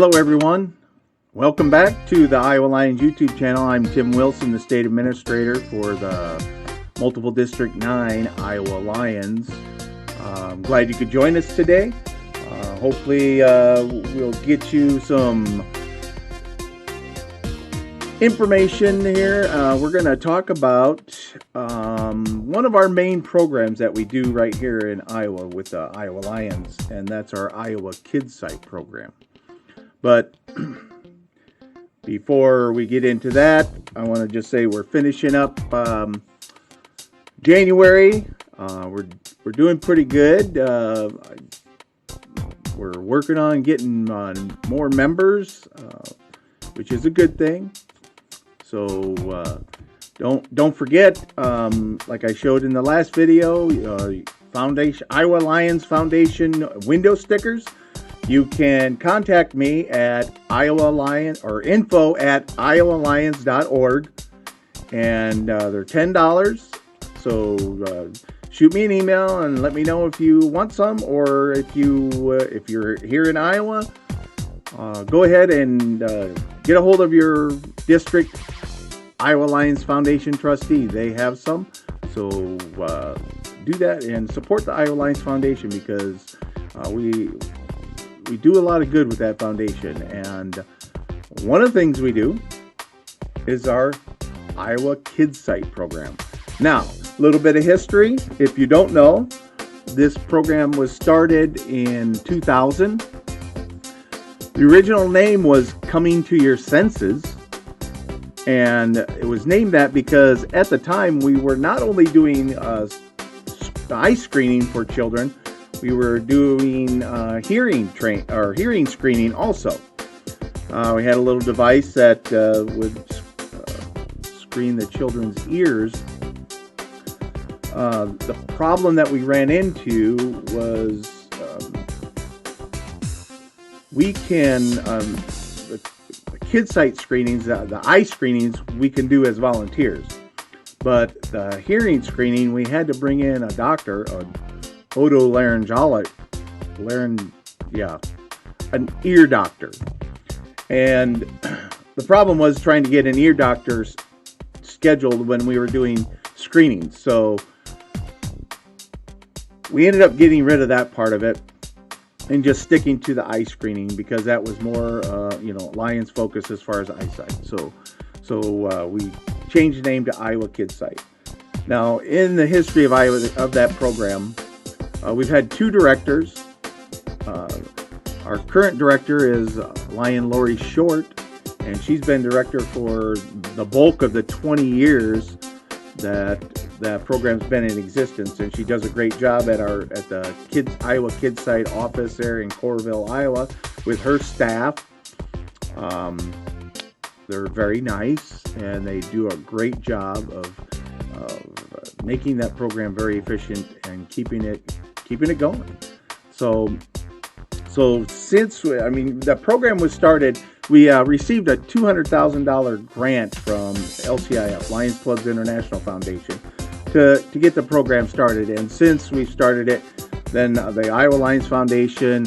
Hello everyone, welcome back to the Iowa Lions YouTube channel. I'm Tim Wilson, the State Administrator for the Multiple District 9 Iowa Lions. I'm glad you could join us today. Hopefully we'll get you some information here. We're going to talk about one of our main programs that we do right here in Iowa with the Iowa Lions, and that's our Iowa KidSight program. But before we get into that, I want to just say we're finishing up January. We're doing pretty good. We're working on getting on more members, which is a good thing. So don't forget, like I showed in the last video, Iowa Lions Foundation window stickers. You can contact me at info@iowalions.org, and they're $10. So shoot me an email and let me know if you want some, or if you're here in Iowa, go ahead and get a hold of your district Iowa Lions Foundation trustee. They have some, so do that and support the Iowa Lions Foundation, because we do a lot of good with that foundation. And one of the things we do is our Iowa KidSight program. Now, a little bit of history. If you don't know, this program was started in 2000. The original name was Coming to Your Senses, and it was named that because at the time we were not only doing eye screening for children, we were doing hearing screening also. We had a little device that would screen the children's ears. The problem that we ran into was we can the KidSight screenings, the eye screenings, we can do as volunteers, but the hearing screening we had to bring in a doctor, an ear doctor. And the problem was trying to get an ear doctor scheduled when we were doing screenings. So we ended up getting rid of that part of it and just sticking to the eye screening, because that was more Lions focus as far as eyesight. So we changed the name to Iowa KidSight. Now, in the history of Iowa, of that program, we've had two directors. Our current director is Lion Lori Short, and she's been director for the bulk of the 20 years that that program's been in existence, and she does a great job at the Iowa KidSight office there in Coralville, Iowa, with her staff. They're very nice, and they do a great job of making that program very efficient and keeping it going. So since the program was started, we received a $200,000 grant from LCIF, Lions Clubs International Foundation, to get the program started. And since we started it, then the Iowa Lions Foundation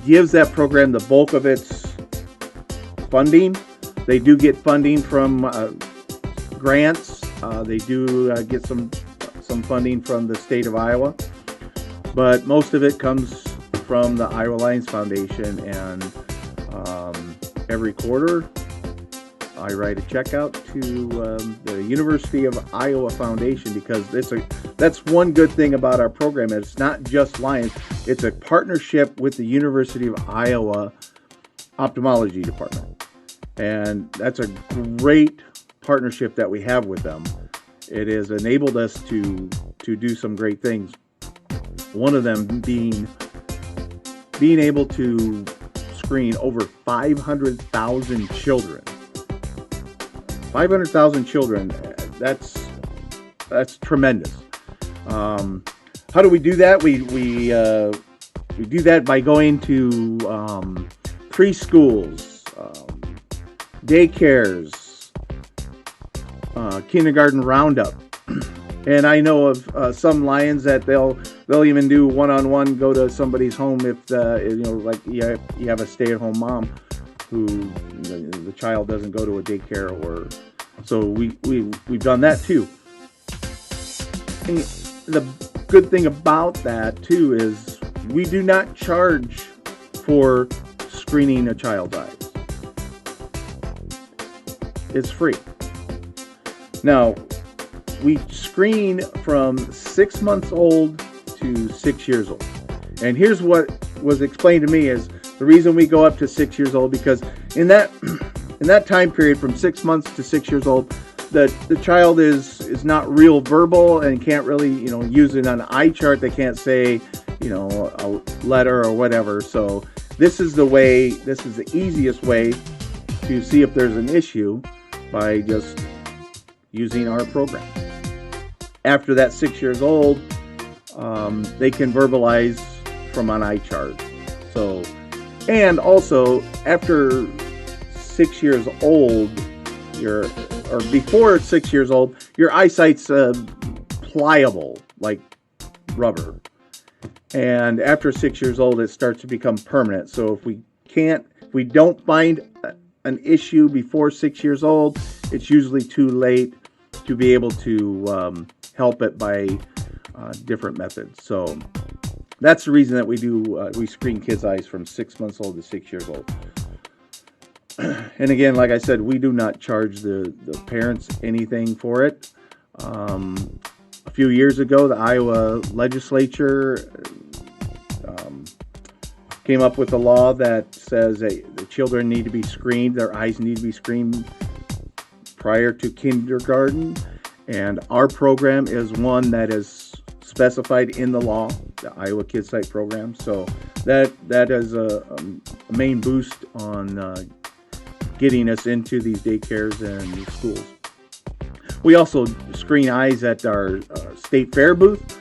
gives that program the bulk of its funding. They do get funding from grants. They do get some funding from the state of Iowa, but most of it comes from the Iowa Lions Foundation. And every quarter I write a check out to the University of Iowa Foundation, because that's one good thing about our program. It's not just Lions, it's a partnership with the University of Iowa Ophthalmology Department, and that's a great partnership that we have with them. It has enabled us to do some great things. One of them being able to screen over 500,000 children. 500,000 children. That's tremendous. How do we do that? We do that by going to preschools, daycares, kindergarten roundup, And I know of some Lions that they'll even do one-on-one, go to somebody's home if like you have a stay-at-home mom who the child doesn't go to a daycare, or so we've done that too. And the good thing about that too is we do not charge for screening a child's eyes. It's free. Now, we screen from 6 months old to 6 years old. And here's what was explained to me is the reason we go up to 6 years old, because in that time period from 6 months to 6 years old, the child is not real verbal and can't really, use it on an eye chart. They can't say, a letter or whatever. So this is the easiest way to see if there's an issue by just using our program. After that 6 years old, they can verbalize from an eye chart. So, and also after 6 years old, or before 6 years old, your eyesight's pliable like rubber. And after 6 years old, it starts to become permanent. So if we don't find an issue before 6 years old, it's usually too late to be able to help it by different methods. So that's the reason that we screen kids' eyes from 6 months old to 6 years old. And again, like I said, we do not charge the parents anything for it. A few years ago, the Iowa legislature came up with a law that says that the children need to be screened, their eyes need to be screened prior to kindergarten. And our program is one that is specified in the law, the Iowa KidSight program. So that is a main boost on getting us into these daycares and these schools. We also screen eyes at our state fair booth.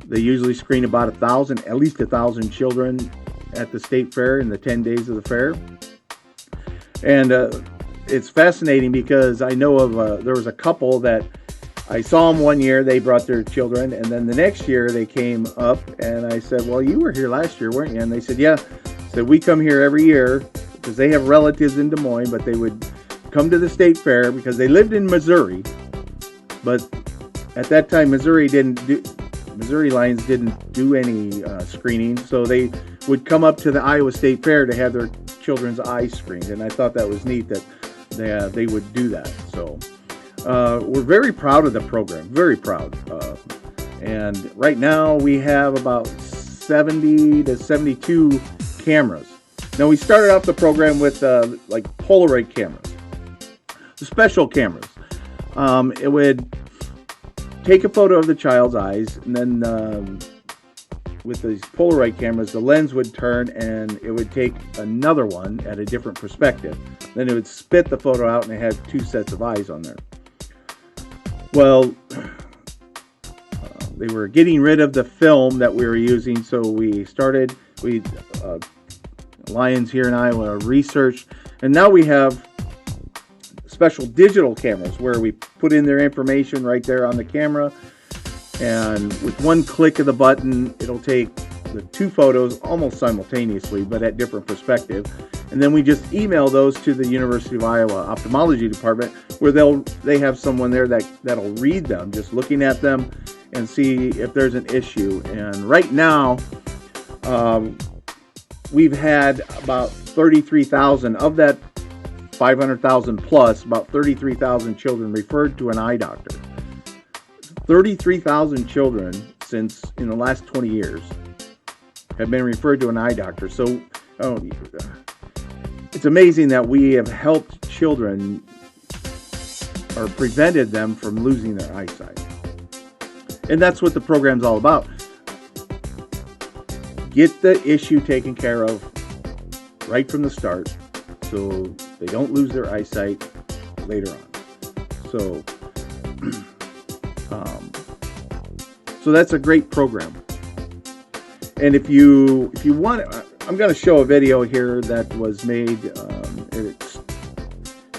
They usually screen about at least 1,000 children at the state fair in the 10 days of the fair. And it's fascinating because I know of there was a couple that I saw them one year, they brought their children, and then the next year they came up and I said, well, you were here last year, weren't you? And they said, yeah. So we come here every year because they have relatives in Des Moines, but they would come to the state fair because they lived in Missouri. But at that time, Missouri Lions didn't do any screening, so they would come up to the Iowa State Fair to have their children's eyes screened, and I thought that was neat that they would do that. So we're very proud of the program, very proud. And right now we have about 70 to 72 cameras. Now we started off the program with like Polaroid cameras, the special cameras. It would take a photo of the child's eyes, and then with these Polaroid cameras, the lens would turn and it would take another one at a different perspective. Then it would spit the photo out and it had two sets of eyes on there. Well, they were getting rid of the film that we were using, so Lions here in Iowa researched, and now we have special digital cameras where we put in their information right there on the camera, and with one click of the button, it'll take the two photos almost simultaneously, but at different perspective. And then we just email those to the University of Iowa Ophthalmology department, where they have someone there that'll read them, just looking at them and see if there's an issue. And right now, we've had about 33,000 of that 500,000 plus, about 33,000 children referred to an eye doctor. 33,000 children in the last 20 years have been referred to an eye doctor. So it's amazing that we have helped children or prevented them from losing their eyesight. And that's what the program's all about. Get the issue taken care of right from the start so they don't lose their eyesight later on. So that's a great program. And if you want, I'm going to show a video here that was made.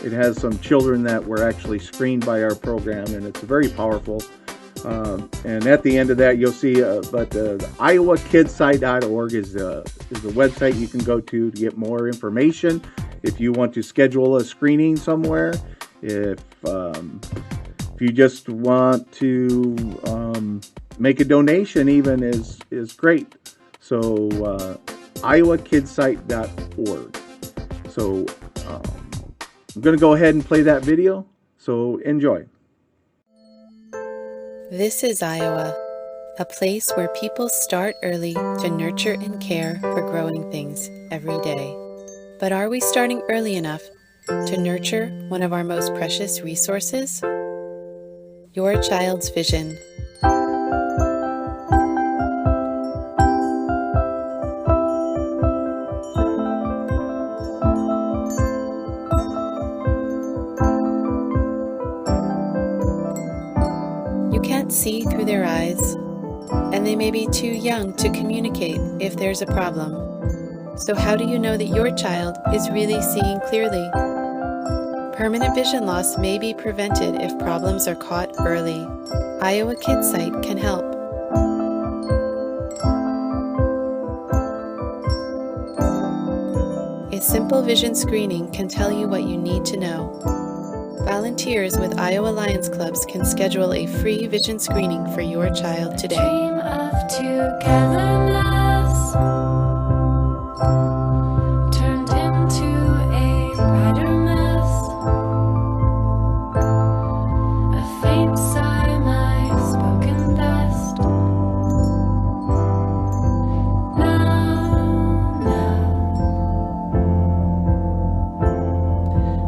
It has some children that were actually screened by our program, and it's very powerful. And at the end of that, you'll see, but the IowaKidSight.org is the website you can go to get more information. If you want to schedule a screening somewhere, if you just want to make a donation, even is great. So IowaKidSight.org. So I'm going to go ahead and play that video. So enjoy. This is Iowa, a place where people start early to nurture and care for growing things every day. But are we starting early enough to nurture one of our most precious resources? Your child's vision. You can't see through their eyes, and they may be too young to communicate if there's a problem. So how do you know that your child is really seeing clearly? Permanent vision loss may be prevented if problems are caught early. Iowa KidSight can help. A simple vision screening can tell you what you need to know. Volunteers with Iowa Lions Clubs can schedule a free vision screening for your child today. Dream of togetherness turned into a brighter mess. A faint sigh, my spoken best. Now,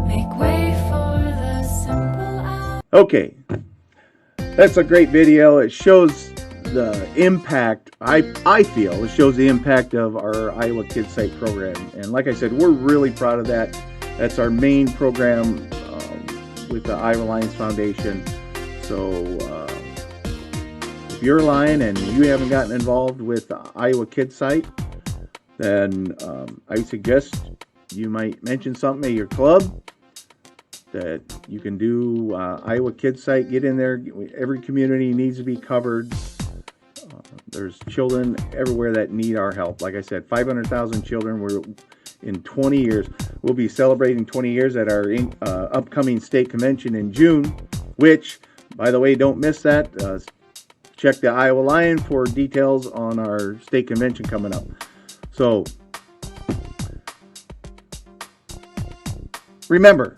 make way for the simple hour. Okay, that's a great video. It shows the impact, I feel, it shows the impact of our Iowa KidSight program. And like I said, we're really proud of that. That's our main program with the Iowa Lions Foundation. So if you're a Lion and you haven't gotten involved with Iowa KidSight, then I suggest you might mention something at your club that you can do Iowa KidSight. Get in there. Every community needs to be covered. There's children everywhere that need our help. Like I said, 500,000 children. We're in 20 years. We'll be celebrating 20 years at our upcoming state convention in June, which, by the way, don't miss that. Check the Iowa Lion for details on our state convention coming up. So remember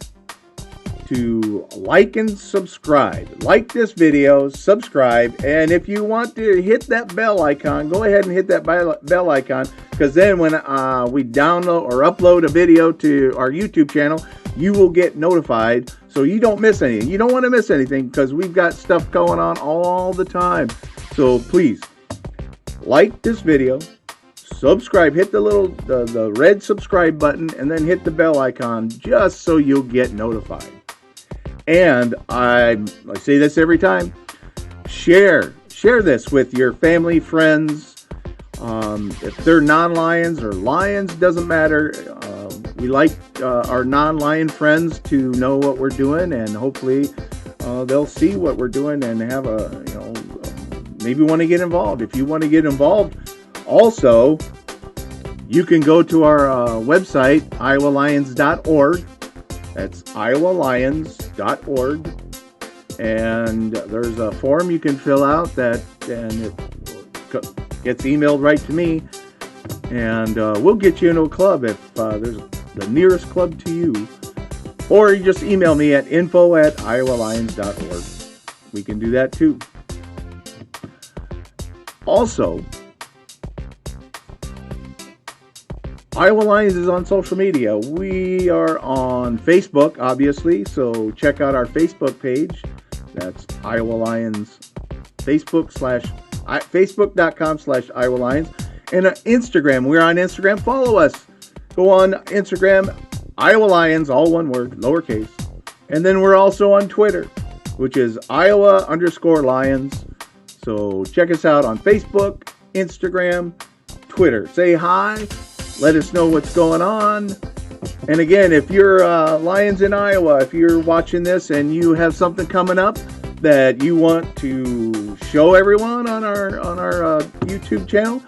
to like and subscribe. Like this video, subscribe, and if you want to hit that bell icon, go ahead and hit that bell icon, because then when we download or upload a video to our YouTube channel, you will get notified so you don't miss anything. You don't want to miss anything because we've got stuff going on all the time. So please like this video, subscribe, hit the red subscribe button, and then hit the bell icon just so you'll get notified. And I say this every time, share this with your family, friends. If they're non-Lions or Lions, doesn't matter. We like our non-Lion friends to know what we're doing, and hopefully they'll see what we're doing and have maybe want to get involved. If you want to get involved, also, you can go to our website, iowalions.org. That's iowalions.org, and there's a form you can fill out and it gets emailed right to me, and we'll get you into a club if there's the nearest club to you, or you just email me at info@iowalions.org. We can do that too. Also, Iowa Lions is on social media. We are on Facebook, obviously, so check out our Facebook page. That's Iowa Lions, Facebook.com/Iowa Lions. And Instagram, we're on Instagram. Follow us. Go on Instagram, Iowa Lions, all one word, lowercase. And then we're also on Twitter, which is Iowa_Lions. So check us out on Facebook, Instagram, Twitter. Say hi. Let us know what's going on. And again, if you're Lions in Iowa, if you're watching this and you have something coming up, that you want to show everyone on our YouTube channel,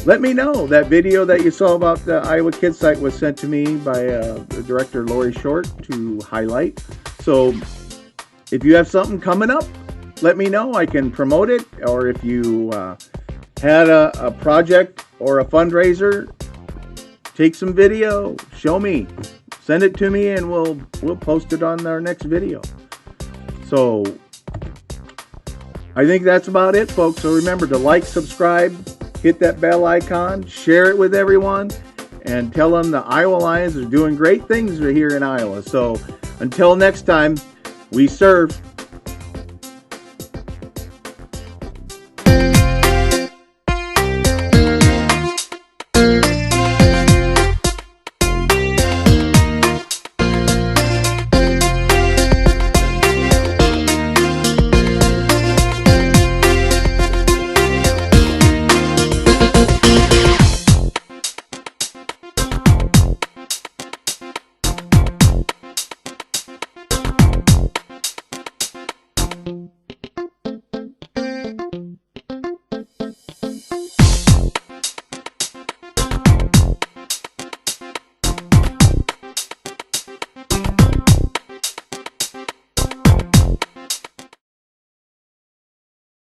let me know. That video that you saw about the Iowa KidSight was sent to me by the director Lori Short to highlight. So if you have something coming up, let me know. I can promote it. Or if you had a project or a fundraiser, take some video, show me, send it to me, and we'll post it on our next video. So I think that's about it, folks. So remember to like, subscribe, hit that bell icon, share it with everyone, and tell them the Iowa Lions are doing great things here in Iowa. So until next time, we serve.